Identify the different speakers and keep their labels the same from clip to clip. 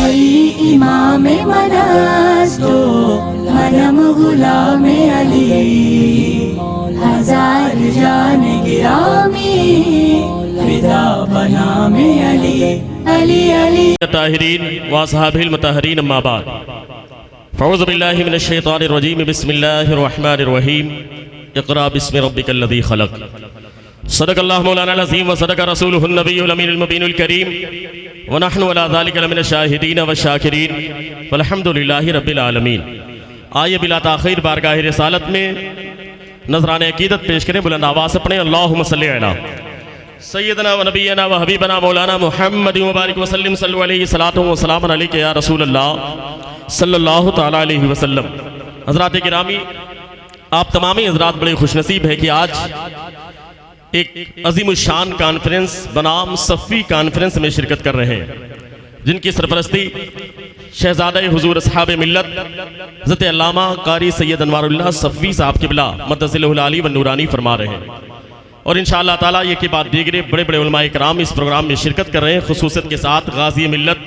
Speaker 1: अली इमाम मनास्तो मनम गुलाम अली हजार जान गिरामी फिदा बनाम अली अली अली
Speaker 2: ताहिरीन व असहाबिल मुतहरीन अम्मा बाद फ़ऊज़ु बिल्लाहि मिनश शैतानिर रजीम बिस्मिल्लाहिर रहमानिर रहीम इक़रा बिस्मि रब्बिकल लज़ी खलक़ सदक़ल्लाहु मौलानाल अज़ीम व सदक़ रसूलुहुन नबियुल अमीनुल मुबीनुल करीम व नहनु अला ज़ालिका लमिनश शाहिदीन व शाकिरीन वल्हम्दुलिल्लाहि रब्बिल आलमीन। आइए बिला ताख़ीर बारगाह रिसालत में नज़राने अक़ीदत पेश करें। बुलंद आवाज़ से पढ़ें अल्लाहुम्मा सल्लि अला सय्यदना व नबियना व हबीबना मौलाना मुहम्मद मुबारक वसल्लम सल्लल्लाहु अलैहि सलातो व सलाम अलैका या रसूल अल्लाह सल्लल्लाहु तआला अलैहि वसल्लम। हज़रात गिरामी, आप तमामी हज़रात बड़े खुशनसीब है कि आज एक अज़ीमुश्शान कॉन्फ्रेंस बनाम सफ़ी कॉन्फ्रेंस में शिरकत कर रहे हैं, जिनकी सरपरस्ती शहज़ादा हुज़ूर अस्हाब मिल्लत हज़रत अल्लामा कारी सैयद अनवारुल्लाह सफ़वी साहब क़िबला मद्दसिलहुल आली व नूरानी फरमा रहे हैं। और इंशाअल्लाह ताला ये के बाद दीगरे बड़े बड़े उलमाए कराम इस प्रोग्राम में शिरकत कर रहे हैं। खुसूसियत के साथ गाज़ी मिल्लत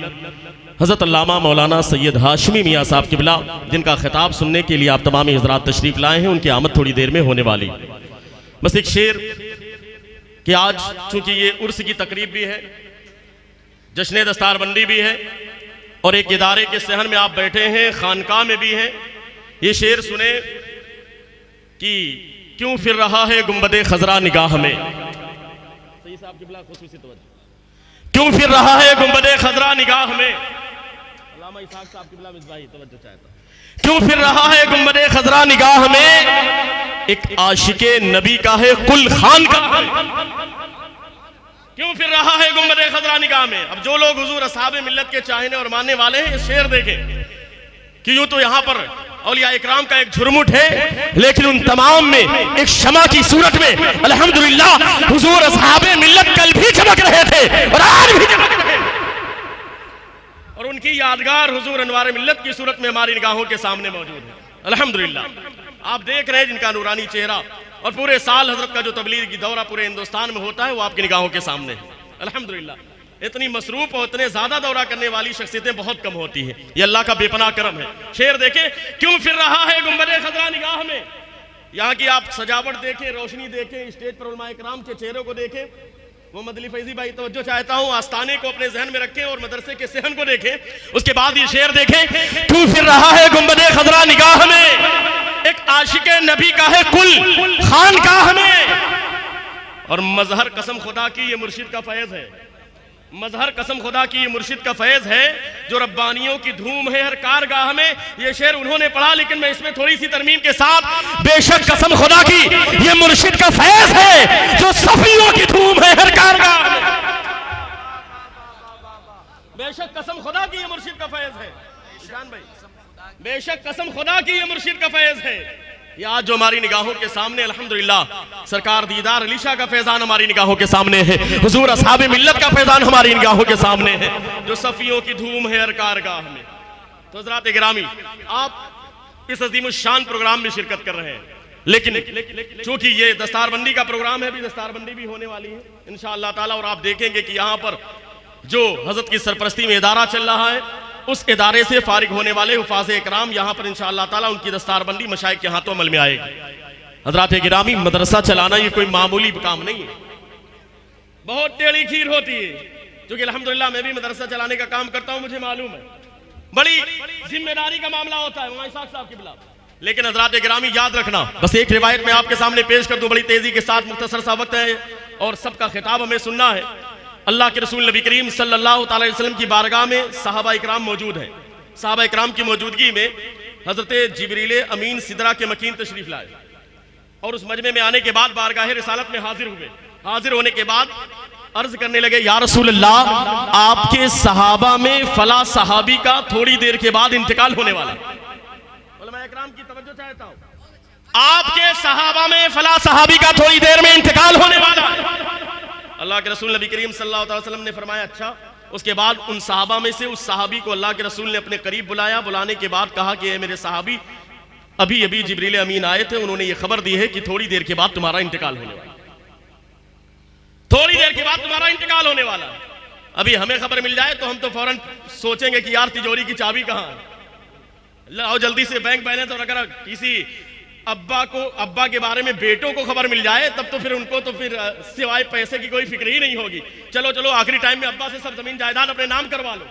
Speaker 2: हज़रत अल्लामा मौलाना सैयद हाशमी मियाँ साहब क़िबला, जिनका खिताब सुनने के लिए आप तमामी हज़रात तशरीफ़ लाए हैं, उनकी आमद थोड़ी देर में होने वाली। बस एक शेर कि आज चूँकि ये उर्स की तकरीब भी है, जश्न दस्तारबंदी भी है और एक इदारे के सहन में आप बैठे हैं, खानकाह में भी हैं। ये शेर सुने कि क्यों फिर रहा है गुंबदे खजरा निगाह में, सही साहब क़िबला खुसूसी तवज्जो, क्यों फिर रहा है गुंबदे खजरा निगाह में, अल्लामा इसाक साहब क़िबला मिसबाही तवज्जो चाहता, क्यों फिर रहा है गुंबदे खजरा निगाह में, एक आशिके नबी का है कुल खान का, क्यों फिर रहा है गुंबदे खजरा निगाह में। अब जो लोग हुजूर अस्हाबे मिल्लत के चाहने और मानने वाले हैं, ये शेर देखें कि यूं तो यहाँ पर औलिया इकराम का एक झुरमुट है, लेकिन उन तमाम में एक शमा की सूरत में अल्हम्दुलिल्लाह हुजूर अस्हाबे मिल्लत कल भी चमक रहे थे और आज भी चमक रहे हैं, और उनकी यादगार हुजूर अनवार मिल्लत की सूरत में हमारी निगाहों के सामने मौजूद है। अल्हम्दुलिल्लाह आप देख रहे हैं जिनका नूरानी चेहरा, और पूरे साल हजरत का जो तबलीग की दौरा पूरे हिंदुस्तान में होता है वो आपकी निगाहों के सामने है। अल्हम्दुलिल्लाह इतनी मसरूफ और इतने ज्यादा दौरा करने वाली शख्सियतें बहुत कम होती हैं, ये अल्लाह का बेपनाह करम है। शेर देखें, क्यों फिर रहा है गुंबदे खजरा निगाह में। यहाँ की आप सजावट देखें, रोशनी देखें, स्टेज पर उलमाए किराम के चेहरों को देखें। मोहम्मद अली फैजी भाई तवज्जो चाहता हूँ, आस्थाने को अपने जहन में रखें और मदरसे के सहन को देखें। उसके बाद ये शेर देखें, क्यों फिर रहा है गुंबदे खजरा निगाह में, एक आशिके नबी का है कुल खानकाह में। और मजहर कसम खुदा की ये मुर्शिद का फैज है, मजहर कसम खुदा की ये मुर्शिद का फैज है, जो रब्बानियों की धूम है हर कारगाह में। ये शेर उन्होंने पढ़ा, लेकिन मैं इसमें थोड़ी सी तरमीम के साथ, बेशक कसम खुदा की ये मुर्शिद का फैज है, जो सफियों की धूम है हर कारगाह में। बेशक कसम खुदा की ये मुर्शिद का फैज है, जान भाई, बेशक कसम खुदा की ये मुर्शिद का फैज है। ये आज जो हमारी निगाहों के सामने अल्हम्दुलिल्लाह सरकार दीदार अली शाह का फैजान हमारी निगाहों के सामने है, हुजूर अस्हाबे मिल्लत का फैजान हमारी निगाहों के सामने है, जो सफियों की धूम है हर कारगाह में। तो हज़रात गिरामी, आप इस अज़ीमुश्शान प्रोग्राम में शिरकत कर रहे हैं, लेकिन चूंकि ये दस्तारबंदी का प्रोग्राम है, अभी दस्तारबंदी भी होने वाली है इंशाअल्लाह ताला, और आप देखेंगे कि यहाँ पर जो हज़रत की सरपरस्ती में इदारा चल रहा है, उस इदारे से फारिग होने वाले हुफाज़े इकराम यहाँ पर इंशाअल्लाह ताला उनकी दस्तारबंदी मशाइख के हाथों अमल में आएगी। हज़रात गिरामी, मदरसा चलाना ये कोई मामूली काम नहीं है, बहुत टेढ़ी खीर होती है। क्योंकि अल्हम्दुलिल्लाह मैं भी मदरसा चलाने का काम करता हूँ, मुझे मालूम है बड़ी जिम्मेदारी का मामला होता है वहाँ इसाक साहब के खिलाफ। लेकिन हज़रात गिरामी याद रखना, बस एक रिवायत मैं आपके सामने पेश कर दूँ बड़ी तेजी के साथ, मुख्तसर सा वक्त है और सबका खिताब हमें सुनना है। अल्लाह के रसूल नबी करीम सल्लल्लाहु अलैहि वसल्लम की बारगाह में सहाबा इकराम मौजूद हैं। सहाबा इकराम की मौजूदगी में हज़रत जिब्रील अमीन सिदरा के मकीन तशरीफ लाए और उस मजमे में आने के बाद बारगाह रिसालत में हाजिर हुए। हाजिर होने के बाद अर्ज करने लगे, या रसूल अल्लाह, आपके सहाबा में फला सहाबी का थोड़ी देर के बाद इंतकाल होने वाला। उलमा इकराम की तवज्जो चाहता हूं, आपके सहाबा में फला सहाबी का थोड़ी देर में इंतकाल होने वाला। अल्लाह के रसूल नबी करीम सल्लल्लाहु अलैहि वसल्लम ने फरमाया, अच्छा। उसके बाद उन सहाबा में से उस सहाबी को अल्लाह के रसूल ने अपने करीब बुलाया। बुलाने के बाद कहा कि मेरे सहाबी, अभी अभी जिब्रील अमीन आए थे, उन्होंने ये खबर दी है कि थोड़ी देर के बाद तुम्हारा इंतकाल होने वाला, थोड़ी देर के बाद तुम्हारा इंतकाल होने वाला। अभी हमें खबर मिल जाए तो हम तो फौरन सोचेंगे कि यार तिजोरी की चाबी कहाँ है, लाओ जल्दी से बैंक बैलेंस। और अगर किसी अब्बा के बारे में बेटों को खबर मिल जाए तब तो फिर उनको तो फिर सिवाय पैसे की कोई फिक्र ही नहीं होगी। चलो चलो आखिरी टाइम में अब्बा से सब जमीन जायदाद अपने नाम करवा लो,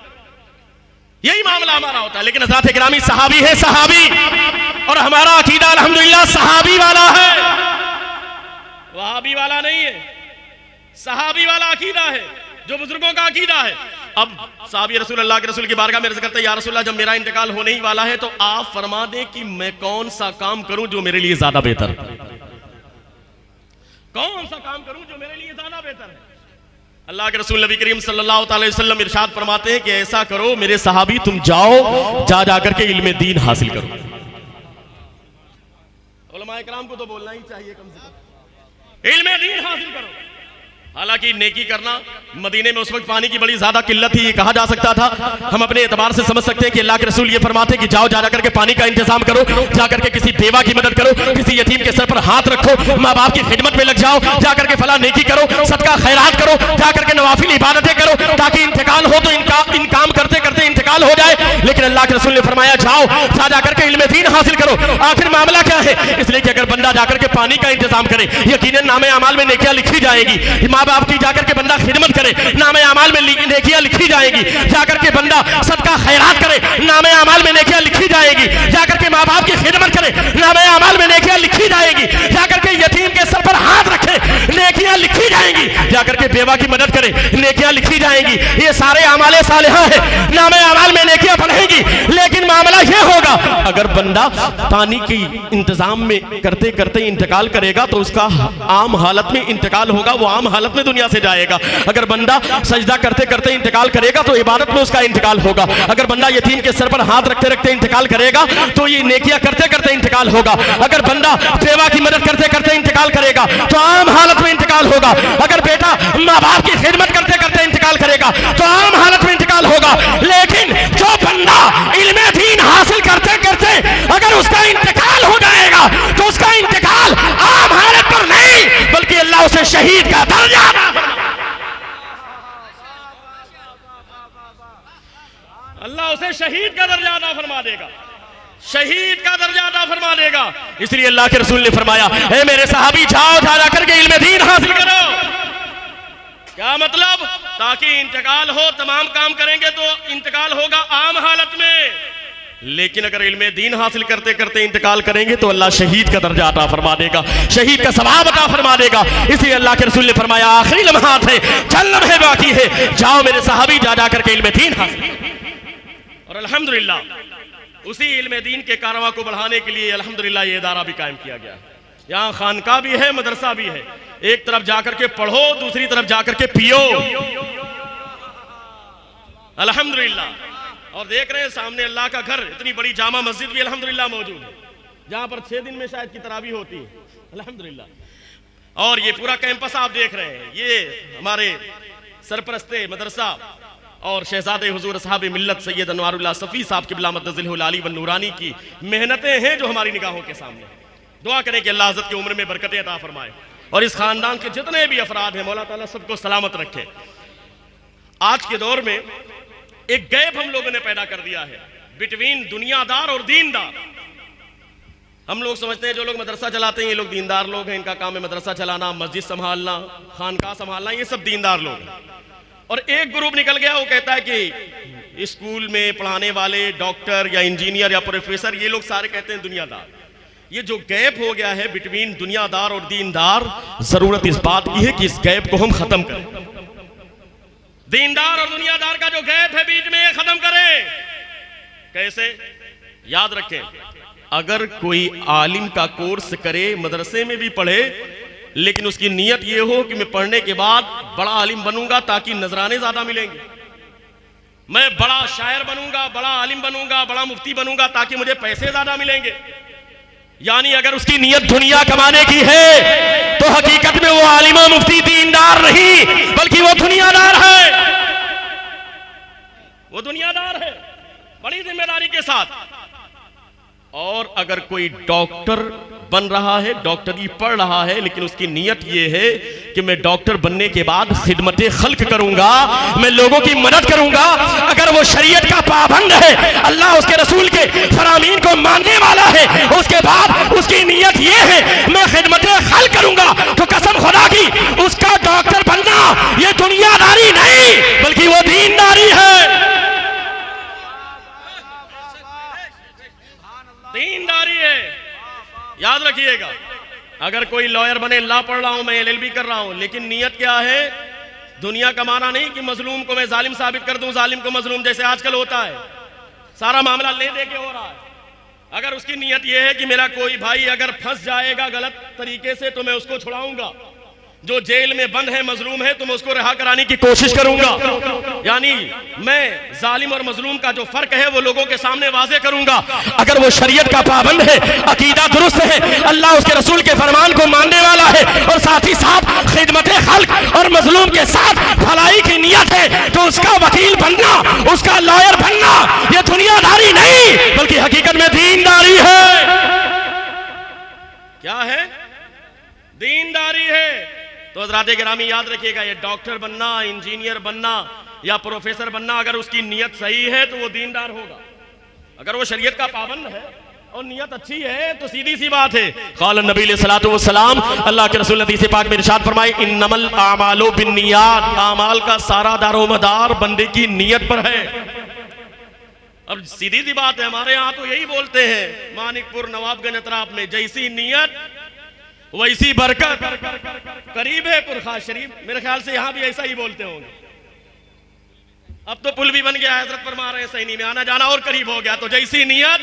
Speaker 2: यही मामला हमारा होता है। लेकिन हज़रात गिरामी सहाबी है सहाबी, और हमारा अकीदा अल्हम्दुलिल्लाह सहाबी वाला है, वहाबी वाला नहीं है, सहाबी वाला अकीदा है जो बुजुर्गों का अकीदा है। अब साहबी रसूल अल्लाह के रसूल की बारगाह में अर्ज़ करते हैं, या रसूल अल्लाह जब मेरा इंतकाल होने ही वाला है तो आप फरमा दें कि मैं कौन सा काम करूं जो मेरे लिए ज्यादा बेहतर है, कौन सा काम करूं जो मेरे लिए ज्यादा बेहतर है। अल्लाह के रसूल नबी करीम सल्लल्लाहु अलैहि वसल्लम इरशाद फरमाते हैं कि ऐसा करो मेरे सहाबी, तुम जाओ जा जाकर के इल्म दीन हासिल करो। उलमाए किराम को तो बोलना ही चाहिए कम से कम, इल्म दीन हासिल करो। हालांकि नेकी करना, मदीने में उस वक्त पानी की बड़ी ज्यादा किल्लत थी, ये कहा जा सकता था। हम अपने एतबार से समझ सकते हैं कि अल्लाह के रसूल ये फरमाते कि जाओ जा करके पानी का इंतजाम करो, जाकर के किसी बेवा की मदद करो, किसी यतीम के सर पर हाथ रखो, माँ बाप की खिदमत में लग जाओ, जाकर के फला नेकी करो, सदका खैरात करो, जाकर के नवाफिल इबादतें करो, ताकि इंतकाल हो तो इन काम करते करते इंतकाल हो जाए। लेकिन अल्लाह के रसूल ने फरमाया जाओ जा जाकर के इल्म दीन हासिल करो। आखिर मामला क्या है? इसलिए कि अगर बंदा जाकर के पानी का इंतजाम करे, यकीनन नामे अमाल में नेकियां लिखी जाएगी। माँ बाप की जाकर के बंदा खिदमत करे, नामे अमाल में नेकियां लिखी जाएगी। जाकर के बंदा सदका खैरात करे, नामे अमाल में नेकियां लिखी जाएगी। जाकर के माँ बाप की खिदमत करे, नामे अमाल में नेकियां लिखी जाएगी। जाकर के यतीम के सर पर हाथ रखे, नेकियां लिखी जाएंगी। जाकर के बेवा की मदद करे, नेकियां लिखी जाएंगी। ये सारे अमाले सालिहा है, नामे अमाल में नेकियां बढ़ेगी। लेकिन मामला ये होगा, अगर बंदा पानी की इंतजाम में करते करते इंतकाल करेगा तो उसका आम हालत में इंतकाल होगा, वो आम हालत में दुनिया से जाएगा। अगर बंदा सजदा करते करते इंतकाल करेगा तो इबादत में उसका इंतकाल होगा। अगर बंदा यतीम के सर पर हाथ रखते रखते इंतकाल करेगा तो ये नेकियां करते करते इंतकाल होगा। अगर बंदा बेवा की मदद करते करते इंतकाल करेगा तो आम हालत में इंतकाल होगा। अगर बेटा माँ बाप की खिदमत करते करते इंतकाल करेगा तो आम हालत में इंतकाल होगा। लेकिन जो बंदा इल्मे दीन हासिल करते करते अगर उसका इंतकाल हो जाएगा तो उसका इंतकाल आम हालत पर नहीं बल्कि अल्लाह उसे शहीद का दर्जा, अल्लाह उसे शहीद का दर्जा अता फरमा देगा, शहीद का दर्जा अता फरमा देगा। इसलिए अल्लाह के रसूल ने फरमाया, ए मेरे सहाबी जाओ जा करके इल्म दीन हासिल करो। क्या मतलब? ताकि इंतकाल हो, तमाम काम करेंगे तो इंतकाल होगा आम हालत में, लेकिन अगर इल्म दीन हासिल करते करते इंतकाल करेंगे तो अल्लाह शहीद का दर्जा अता फरमा देगा, शहीद का सवाब अता फरमा देगा। इसलिए अल्लाह के रसूल ने फरमाया, आखिरी लम्हात है, चल लम्हे बाकी है, जाओ मेरे सहाबी जा करके इल्म दीन हासिल। और अल्हम्दुलिल्लाह उसी इल्म दीन के कारवां को बढ़ाने के लिए अल्हम्दुलिल्लाह ये इदारा भी कायम किया गया है। यहाँ खानका भी है, मदरसा भी है। एक तरफ जाकर के पढ़ो, दूसरी तरफ जाकर के पियो, अल्हम्दुलिल्लाह। और देख रहे हैं सामने अल्लाह का घर, इतनी बड़ी जामा मस्जिद भी अल्हम्दुलिल्लाह मौजूद है, जहाँ पर 6 दिन में शायद की तरावी होती है, अल्हम्दुलिल्लाह। और ये पूरा कैंपस आप देख रहे हैं, ये हमारे सरपरस्ते मदरसा और शहजादे हुजूर साहब मिल्लत सैयद अनवारुल्लाह सफ़ी साहब क़िबला मद्दज़िलहुल आली व नूरानी की मेहनतें हैं जो हमारी निगाहों के सामने। दुआ करें कि अल्लाह इज़्ज़त की उम्र में बरकतें अता फरमाए और इस खानदान के जितने भी अफराद हैं मौला ताला सबको सलामत रखे। आज के दौर में एक गैप हम लोगों ने पैदा कर दिया है बिटवीन दुनियादार और दीनदार। हम लोग समझते हैं जो लोग मदरसा चलाते हैं ये लोग दीनदार लोग हैं, इनका काम है मदरसा चलाना, मस्जिद संभालना, खानका संभालना, ये सब दीनदार लोग हैं। और एक ग्रुप निकल गया, वो कहता है कि स्कूल में पढ़ाने वाले डॉक्टर या इंजीनियर या प्रोफेसर ये लोग सारे कहते हैं दुनियादार। ये जो गैप हो गया है बिटवीन दुनियादार और दीनदार, जरूरत इस बात की है कि इस गैप को हम खत्म करें। दीनदार और दुनियादार का जो गैप है बीच में खत्म करें। कैसे? याद रखें, अगर कोई आलिम का कोर्स करे, मदरसे में भी पढ़े, लेकिन उसकी नीयत ये हो कि मैं पढ़ने के बाद बड़ा आलिम बनूंगा ताकि नजराने ज्यादा मिलेंगे, मैं बड़ा शायर बनूंगा, बड़ा आलिम बनूंगा, बड़ा मुफ्ती बनूंगा ताकि मुझे पैसे ज्यादा मिलेंगे, यानी अगर उसकी नीयत दुनिया कमाने की है तो हकीकत में वो आलिमा मुफ्ती दीनदार नहीं बल्कि वो दुनियादार है, वो दुनियादार है बड़ी जिम्मेदारी के साथ। और अगर कोई डॉक्टर बन रहा है, डॉक्टरी पढ़ रहा है, लेकिन उसकी नीयत ये है कि मैं डॉक्टर बनने के बाद खिदमत खल्क करूंगा, मैं लोगों की मदद करूंगा। अगर वो शरीयत का पाबंद है, अल्लाह उसके रसूल के फरामीन को मानने वाला है, उसके बाद उसकी नीयत ये है मैं खिदमत खल्क करूंगा, तो कसम खुदा की उसका डॉक्टर बनना ये दुनियादारी नहीं बल्कि वो दीनदारी है। दीनदारी है, याद रखिएगा। अगर कोई लॉयर बने, ला पढ़ रहा हूं मैं, LLB कर रहा हूं, लेकिन नियत क्या है? दुनिया कमाना नहीं कि मजलूम को मैं जालिम साबित कर दूं, जालिम को मजलूम, जैसे आजकल होता है। सारा मामला ले दे के हो रहा है। अगर उसकी नियत यह है कि मेरा कोई भाई अगर फंस जाएगा गलत तरीके से तो मैं उसको छुड़ाऊंगा, जो जेल में बंद है मजलूम है तो मैं उसको रिहा कराने की कोशिश करूंगा, यानी मैं जालिम और मजलूम का जो फर्क है वो लोगों के सामने वाज़े करूंगा। अगर वो शरीयत का पाबंद है, अकीदा दुरुस्त है, अल्लाह उसके रसूल के फरमान को मानने वाला है और साथ ही साथ खिदमत खल्क और मजलूम के साथ भलाई की नियत है, तो उसका वकील बनना, उसका लॉयर बनना ये दुनियादारी नहीं बल्कि हकीकत में दीनदारी है। क्या है? दीनदारी है। तो हज़रात गिरामी याद रखिएगा, ये डॉक्टर बनना, इंजीनियर बनना या प्रोफेसर बनना, अगर उसकी नीयत सही है तो वो दीनदार होगा। अगर वो शरीयत का पाबंद है और नीयत अच्छी है तो सीधी सी बात है। क़ाल नबी अलैहिस्सलातु वस्सलाम, अल्लाह के रसूल हदीस पाक में इरशाद फरमाए, इन्नमल आमालु बिन्नियात, आमाल का सारा दारोमदार बंदे की नीयत पर है। अब सीधी सी बात है, हमारे यहाँ तो यही बोलते हैं मानिकपुर नवाबगंज अतराफ में, जैसी नीयत वैसी बरकत। करीब है पुरखा शरीफ, मेरे ख्याल से यहां भी ऐसा ही बोलते होंगे। अब तो पुल भी बन गया है, हजरत फरमा रहे हैं सही में आना जाना और करीब हो गया, तो जैसी नियत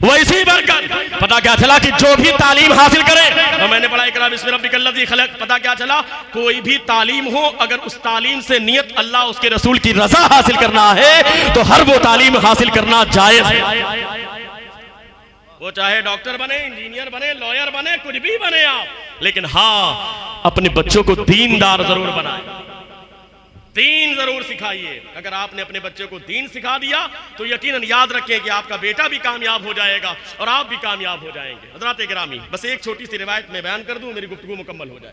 Speaker 2: वैसी बरकत। पता क्या चला कि जो भी तालीम हासिल करे, तो मैंने पढ़ा इकरा बिस्मि रब्बिकल्लज़ी खलक़, पता क्या चला, कोई भी तालीम हो अगर उस तालीम से नियत अल्लाह उसके रसूल की रजा हासिल करना है तो हर वो तालीम हासिल करना जायज है। वो चाहे डॉक्टर बने, इंजीनियर बने, लॉयर बने, कुछ भी बने आप, लेकिन हाँ अपने बच्चों को दीनदार जरूर बनाए, दीन जरूर सिखाइए। अगर आपने अपने बच्चे को दीन सिखा दिया तो यकीनन याद रखें कि आपका बेटा भी कामयाब हो जाएगा और आप भी कामयाब हो जाएंगे। हज़रात गिरामी, बस एक छोटी सी रिवायत में बयान कर दूं, मेरी गुफ्तगू मुकम्मल हो जाए।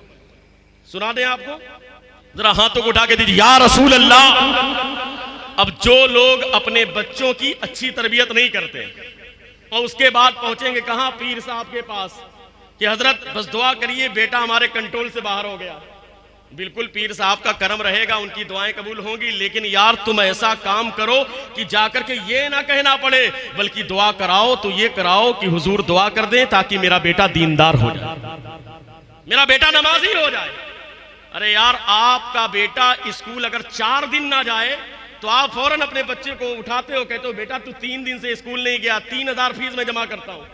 Speaker 2: सुना दें आपको? जरा हाथों को उठा के दीजिए, या रसूल अल्लाह। अब जो लोग अपने बच्चों की अच्छी तरबियत नहीं करते और उसके बाद पहुंचेंगे कहां? पीर साहब के पास कि हजरत बस दुआ करिए बेटा हमारे कंट्रोल से बाहर हो गया। बिल्कुल पीर साहब का करम रहेगा, उनकी दुआएं कबूल होंगी, लेकिन यार तुम ऐसा काम करो कि जाकर के ये ना कहना पड़े, बल्कि दुआ कराओ तो ये कराओ कि हुजूर दुआ कर दें ताकि मेरा बेटा दीनदार हो जाए, मेरा बेटा नमाजी हो जाए। अरे यार, आपका बेटा स्कूल अगर 4 दिन ना जाए तो आप फौरन अपने बच्चे को उठाते हो, कहते हो बेटा तू 3 दिन से स्कूल नहीं गया, 3000 फीस में जमा करता हूं,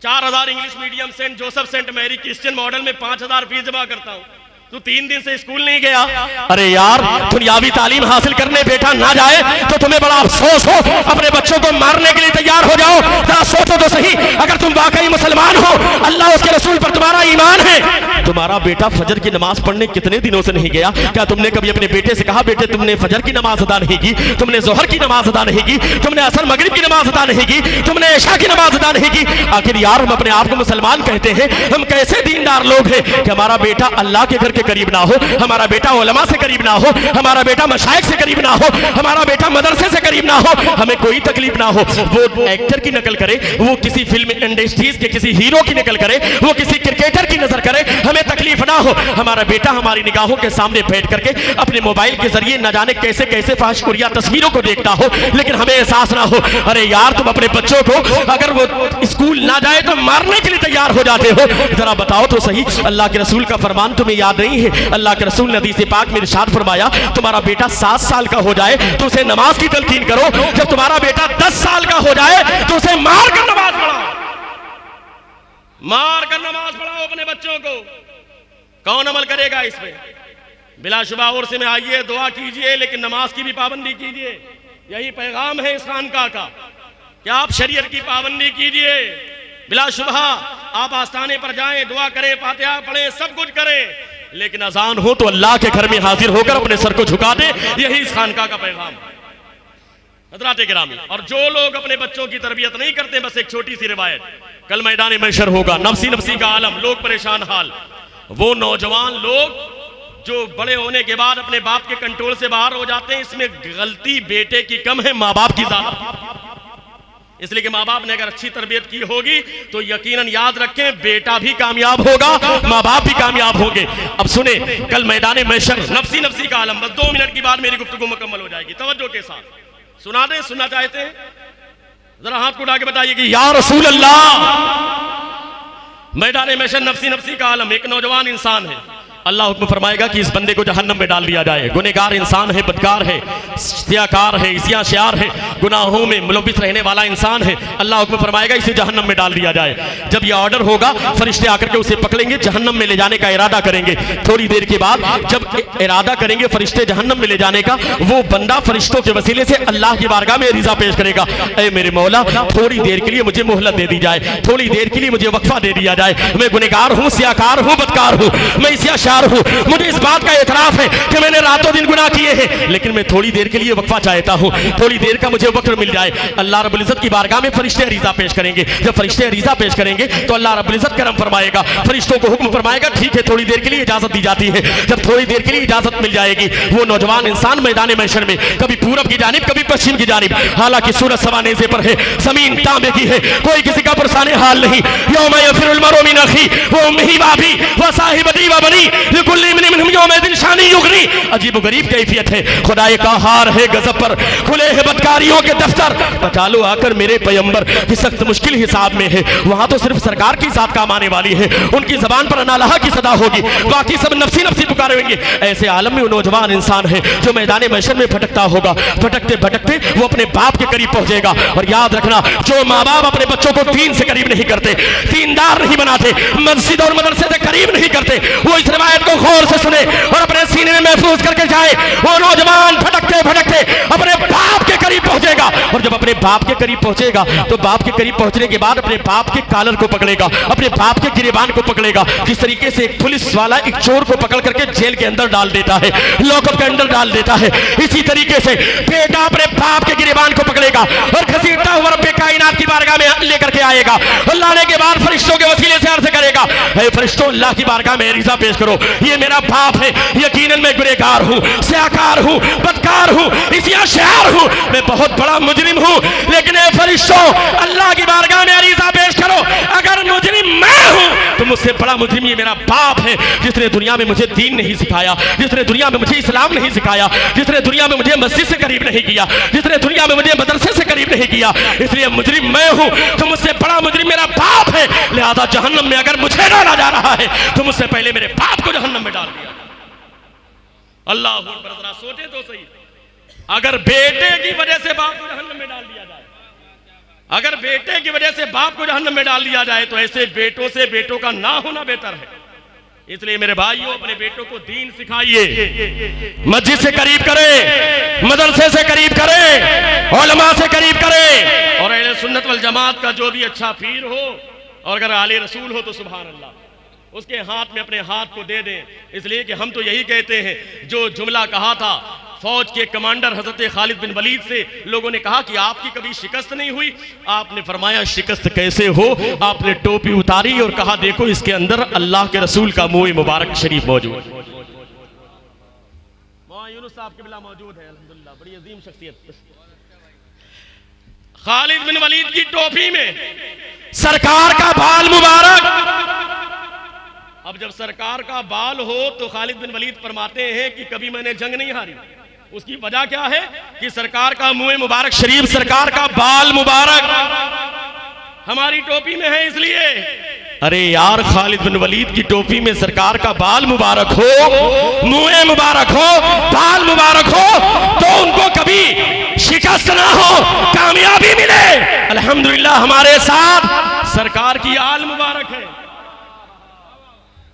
Speaker 2: 4000 English medium Saint Joseph Saint Mary Christian model में 5000 फीस जमा करता हूं, तू 3 दिन से स्कूल नहीं गया। अरे यार, दुनियावी तालीम हासिल करने बेटा ना जाए तो तुम्हें बड़ा अफसोस हो, अपने बच्चों को मारने के लिए तैयार हो जाओ। जरा सोचो तो सही, अगर तुम वाकई मुसलमान हो, अल्लाह उसके रसूल पर तुम्हारा ईमान है, तुम्हारा बेटा फजर की नमाज पढ़ने कितने दिनों से नहीं गया, क्या तुमने कभी अपने बेटे से कहा बेटे तुमने फजर की नमाज अदा नहीं की, तुमने जोहर की नमाज अदा नहीं की, तुमने असर मगरिब की नमाज अदा नहीं की, तुमने इशा की नमाज अदा नहीं की? आखिर यार हम अपने आप को मुसलमान कहते हैं, हम कैसे दीनदार लोग हैं कि हमारा बेटा अल्लाह के घर के करीब ना हो, हमारा बेटा उलमा से करीब ना हो, हमारा बेटा मशाइख से करीब ना हो, हमारा बेटा मदरसे से करीब ना हो, हमें कोई तकलीफ ना हो, वो एक्टर की नकल करे, वो किसी फिल्म इंडस्ट्रीज के किसी हीरो की नकल करे, वो किसी क्रिकेटर की नजर करे, हमें तकलीफ ना हो। हमारा बेटा हमारी निगाहों के सामने बैठ करके अपने मोबाइल के जरिए न जाने कैसे कैसे फाहिशकुरिया तस्वीरों को देखता हो, लेकिन हमें एहसास ना हो। अरे यार, तुम अपने बच्चों को अगर वो स्कूल ना जाए तो मारने के लिए तैयार हो जाते हो। जरा बताओ तो सही, अल्लाह के रसूल का फरमान तुम्हें याद नहीं है? अल्लाह के रसूल ने हदीस पाक में इरशाद फरमाया, तुम्हारा बेटा 7 साल का हो जाए तो उसे नमाज की तलकीन करो, जब तुम्हारा बेटा 10 साल का हो जाए तो उसे मार कर नमाज पढ़ाओ, मार कर नमाज पढ़ाओ अपने बच्चों को। कौन अमल करेगा इस पे? बिलाशुबा और से में आइए, दुआ कीजिए, लेकिन नमाज की भी पाबंदी कीजिए। यही पैगाम है इस खानका का कि आप शरीयत की पाबंदी कीजिए। बिलाशुबा आप आस्थाने पर जाएं, दुआ करें, फातिहा पढ़ें, सब कुछ करें, लेकिन अजान हो तो अल्लाह के घर में हाजिर होकर अपने सर को झुका दे। यही इस खानका का पैगाम है हज़रात गिरामी। और जो लोग अपने बच्चों की तरबियत नहीं करते, बस एक छोटी सी रिवायत, कल मैदान महशर होगा, नफसी नफसी का आलम, लोग परेशान हाल, वो नौजवान लोग जो बड़े होने के बाद अपने बाप के कंट्रोल से बाहर हो जाते हैं, इसमें गलती बेटे की कम है, माँ बाप की ज्यादा। इसलिए कि माँ बाप ने अगर अच्छी तरबियत की होगी तो यकीनन याद रखें बेटा भी कामयाब होगा, माँ बाप भी कामयाब होंगे। अब सुने, कल मैदान महशर नफसी नफसी का आलम, बस 2 मिनट की बाद मेरी गुफ्तगू मुकम्मल हो जाएगी। तवज्जो के साथ सुना दें, सुनना चाहते हैं? जरा हाथ को उठा के बताइए कि या रसूल अल्लाह। मैदान महशर नफसी नफसी का आलम, एक नौजवान इंसान है, अल्लाह हुक्म फरमाएगा कि इस बंदे को जहन्नम में डाल दिया जाए। गुनहगार इंसान है, बदकार है, सियाकार है, इस्याशार है, गुनाहों में मुलविस रहने वाला इंसान है। अल्लाह हुक्म फरमाएगा इसे जहन्नम में डाल दिया जाए। जब यह ऑर्डर होगा, फरिश्ते आकर के उसे पकड़ेंगे, जहन्नम में ले जाने का इरादा करेंगे। थोड़ी देर के बाद जब इरादा करेंगे फरिश्ते जहन्नम में ले जाने का, वो बंदा फरिश्तों के वसीले से अल्लाह की बारगाह में रिजा पेश करेगा, ऐ मेरे मौला थोड़ी देर के लिए मुझे मोहलत दे दी जाए, थोड़ी देर के लिए मुझे वक्फा दे दिया जाए। मैं गुनहगार हूँ, सियाकार हूँ, बदकार हूँ, मैं इस्याशार हूँ, मुझे इस बात का एतराफ है कि मैंने रातों दिन गुनाह किए हैं, लेकिन मैं थोड़ी देर के लिए वक्फा चाहता हूँ, थोड़ी देर का मुझे वक्त मिल जाए। अल्लाह रब्बुल इज्जत की बारगाह में फरिश्ते अरीज़ा पेश करेंगे। जब फरिश्ते अरीज़ा पेश करेंगे तो अल्लाह रब्बुल इज्जत करम फरमाएगा, फरिश्तों को हुक्म फरमाएगा ठीक है थोड़ी देर के लिए इजाजत दी जाती है। जब थोड़ी देर के लिए इजाजत मिल जाएगी, वो नौजवान इंसान मैदान महशर में कभी पूरब की जानिब, कभी पश्चिम की जानिब, हालांकि सूरज सवा नेज़े पर है, जमीन तांबे की है, कोई किसी का पुरसाने हाल नहीं। यौम यफिरुल मरउ मिन अखी व उम्मिही व अबी व साहिबती व बनी लिकुल्लि इम्रिइन मिनहुम यौमइज़िन शानी युगनी। अजीब गरीब कैफियत है, खुदाए का हार है गजब पर, खुले हैं बदकारियों के दफ्तर। बचा लो आकर मेरे पैगंबर की सख्त मुश्किल हिसाब में है, वहां तो सिर्फ सरकार की साथ काम आने वाली है, उनकी जबान पर अनालहा की सदा होगी, बाकी सब नफसी नफसी पुकारेंगे। ऐसे आलम में वो नौजवान इंसान है जो मैदान महशर में भटकता होगा, भटकते भटकते वो अपने बाप के करीब पहुंचेगा। और याद रखना, जो माँ बाप अपने बच्चों को दीन से करीब नहीं करते, दीनदार नहीं बनाते, मस्जिद और मदरसे से करीब नहीं करते, वो इस रिवायत को गौर से सुने और अपने सीने में महफूज करके जाए। वो नौजवान भटकते भटकते अपने बाप के करीब पहुंचेगा, और जब अपने बाप के करीब पहुंचेगा तो बाप के करीब पहुंचने के बाद अपने बाप के कॉलर को पकड़ेगा, अपने बाप के गिरेबान को पकड़ेगा, जिस तरीके से एक पुलिस वाला एक चोर को पकड़ करके जेल के अंदर डाल देता है, लॉकअप के अंदर डाल देता है। इसी तरीके से बेटा अपने बाप के गिरेबान को पकड़ेगा और घसीटता हुआ रब्बे कायनात की बारगाह में लेकर के आएगा, और लाने के बाद फरिश्तों के वसीले से अर्ज करेगा, हे फरिश्तों अल्लाह की बारगाह में रिजा पेश करो, ये मेरा बाप है, यकीनन मैं गुनहगार हूँ, सियाकार हूँ, बदकार हूँ, इस्याशार हूँ, मैं बहुत बड़ा मुजरिम हूँ, लेकिन ए फरिश्तों अल्लाह की बारगाह में अरीज़ा पेश करो, अगर मुजरिम मैं हूँ तो मुझसे बड़ा मुजरिम ये मेरा बाप है, जिसने दुनिया में मुझे दीन नहीं सिखाया, जिसने दुनिया में मुझे इस्लाम नहीं सिखाया, जिसने दुनिया में मुझे मस्जिद से करीब नहीं किया, जिसने दुनिया में मुझे मदरसे से करीब नहीं किया, इसलिए मुजरिम मैं हूँ तो मुझसे बड़ा मुजरिम मेरा बाप है। लिहाजा जहन्नम में अगर मुझे डाला जा रहा है तो मुझसे पहले मेरे बाप को जहन्नम में डाल दिया। अल्लाह अकबर, जरा सोचे तो सही, अगर बेटे की वजह से बाप को जहन्नम में डाल दिया जाए, अगर बेटे की वजह से बाप को जहन्नम में डाल दिया जाए तो ऐसे बेटों से बेटों का ना होना बेहतर है। इसलिए मेरे भाइयों अपने बेटों को दीन सिखाइए, मस्जिद से करीब करें, मदरसे से करीब करें, उलमा से करीब करें, और अहले सुन्नत वल जमात का जो भी अच्छा पीर हो और अगर आले रसूल हो तो सुभान अल्लाह उसके हाथ में अपने हाथ को दे दें। इसलिए कि हम तो यही कहते हैं, जो जुमला कहा था फौज के कमांडर हजरत खालिद बिन वलीद से, लोगों ने कहा कि आपकी कभी शिकस्त नहीं हुई, आपने फरमाया शिकस्त कैसे हो, आपने टोपी उतारी और कहा देखो इसके अंदर अल्लाह के रसूल का मुंह मुबारक शरीफ मौजूद। यूनुस साहब किबला मौजूद है, अल्हम्दुलिल्लाह, बड़ी अजीम शख्सियत। खालिद बिन वलीद की टोपी में सरकार का बाल मुबारक। अब जब सरकार का बाल हो तो खालिद बिन वलीद फरमाते हैं कि कभी मैंने जंग नहीं हारी। उसकी वजह क्या है कि सरकार का मुंह मुबारक शरीफ, सरकार का बाल मुबारक हमारी टोपी में है। इसलिए अरे यार, खालिद बिन वलीद की टोपी में सरकार का बाल मुबारक हो, मुंह मुबारक हो, बाल मुबारक हो, तो उनको कभी शिकस्त ना हो, कामयाबी मिले। अल्हम्दुलिल्लाह हमारे साथ सरकार की आल मुबारक है,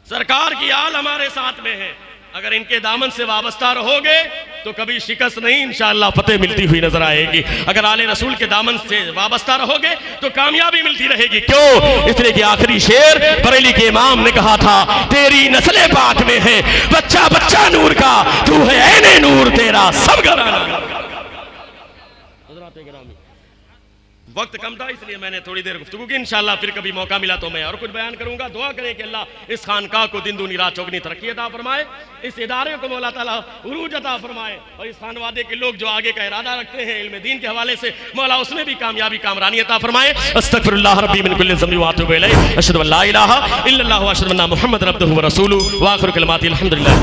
Speaker 2: सरकार की आल हमारे साथ में है। अगर इनके दामन से वाबस्ता रहोगे तो कभी शिकस्त नहीं, इंशाअल्लाह फतेह मिलती हुई नजर आएगी। अगर आले रसूल के दामन से वाबस्ता रहोगे तो कामयाबी मिलती रहेगी। क्यों? इसलिए कि आखिरी शेर बरेली के इमाम ने कहा था, तेरी नस्ले पाक में है बच्चा बच्चा नूर का, तू है ऐने नूर तेरा सब घराना। वक्त कम था इसलिए मैंने थोड़ी देर गुफ्तगू की। इंशाअल्लाह फिर कभी मौका मिला तो मैं और कुछ बयान करूंगा। दुआ करें कि अल्लाह इस खानकाह को दिन दूनी रात चौगनी तरक्की अता फरमाए, इस इदारे को मौला ताला उरूज अता फरमाए, और इस खानवादे के लोग जो आगे का इरादा रखते हैं इल्म दीन के हवाले से, मौला उसमें भी कामयाबी कामरानी अता फरमाए। अस्तगफिरुल्लाह रब्बी मिन कुल्लि ज़ंबि व अतूबु इलैहि, अशहदु अन ला इलाहा इल्लल्लाहु व अशहदु अन्ना मुहम्मदन अब्दुहु व रसूलुहु व आखिरु कलिमाति अल्हम्दुलिल्लाह।